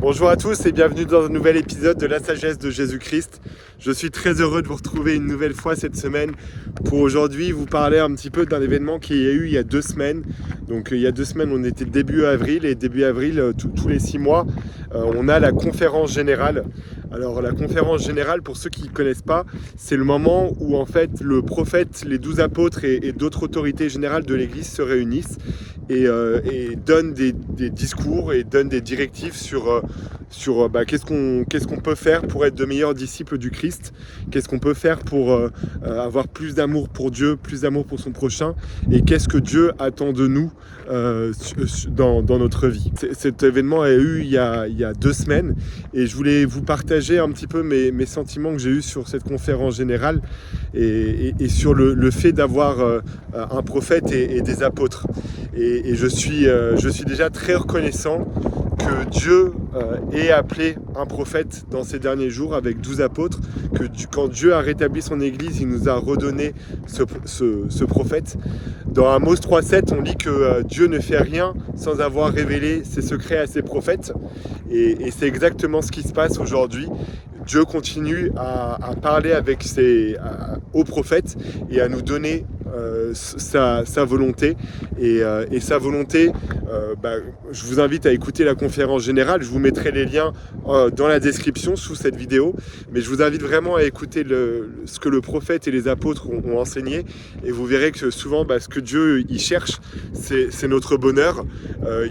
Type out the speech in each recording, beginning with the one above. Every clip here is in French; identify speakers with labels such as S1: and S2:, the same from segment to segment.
S1: Bonjour à tous et bienvenue dans un nouvel épisode de la sagesse de Jésus-Christ. Je suis très heureux de vous retrouver une nouvelle fois cette semaine pour aujourd'hui vous parler un petit peu d'un événement qui a eu il y a 2 semaines. Donc il y a 2 semaines on était début avril et début avril tous les 6 mois on a la conférence générale. Alors la conférence générale, pour ceux qui ne connaissent pas, c'est le moment où en fait le prophète, les 12 apôtres et d'autres autorités générales de l'Église se réunissent et donnent des discours et donnent des directives sur qu'est-ce qu'on peut faire pour être de meilleurs disciples du Christ, qu'est-ce qu'on peut faire pour avoir plus d'amour pour Dieu, plus d'amour pour son prochain, et qu'est-ce que Dieu attend de nous dans notre vie. Cet événement a eu il y a 2 semaines et je voulais vous partager un petit peu mes sentiments que j'ai eus sur cette conférence générale et sur le fait d'avoir un prophète et des apôtres. Et je suis déjà très reconnaissant que Dieu ait appelé un prophète dans ces derniers jours avec 12 apôtres, que quand Dieu a rétabli son église, il nous a redonné ce prophète. Dans Amos 3,7, on lit que Dieu ne fait rien sans avoir révélé ses secrets à ses prophètes. Et c'est exactement ce qui se passe aujourd'hui. Dieu continue à parler aux prophètes et à nous donner sa volonté. Et sa volonté, je vous invite à écouter la conférence générale. Je vous mettrai les liens dans la description sous cette vidéo. Mais je vous invite vraiment à écouter ce que le prophète et les apôtres ont enseigné. Et vous verrez que souvent, ce que Dieu il cherche, c'est notre bonheur.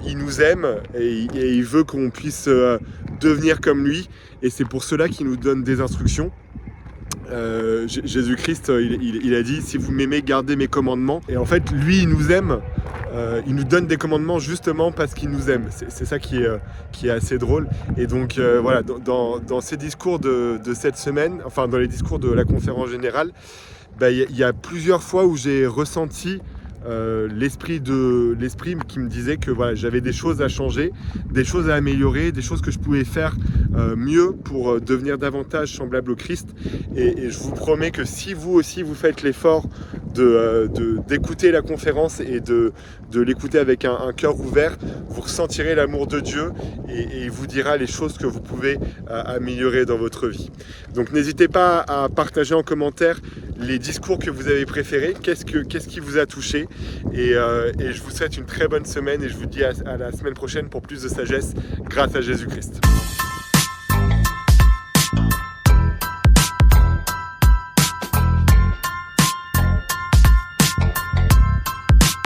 S1: Il nous aime et il veut qu'on puisse devenir comme lui. Et c'est pour cela qu'il nous donne des instructions. Jésus-Christ, il a dit: si vous m'aimez, gardez mes commandements. Et en fait, lui, il nous aime. Il nous donne des commandements justement parce qu'il nous aime. C'est ça qui est assez drôle. Et donc voilà, dans ces discours de cette semaine, enfin dans les discours de la conférence générale, il y a plusieurs fois où j'ai ressenti l'esprit qui me disait que voilà, j'avais des choses à changer, des choses à améliorer, des choses que je pouvais faire mieux pour devenir davantage semblable au Christ. Et je vous promets que si vous aussi vous faites l'effort d'écouter la conférence et de l'écouter avec un cœur ouvert, vous ressentirez l'amour de Dieu et il vous dira les choses que vous pouvez améliorer dans votre vie. Donc n'hésitez pas à partager en commentaire les discours que vous avez préférés, qu'est-ce qui vous a touché, et je vous souhaite une très bonne semaine et je vous dis à la semaine prochaine pour plus de sagesse grâce à Jésus-Christ.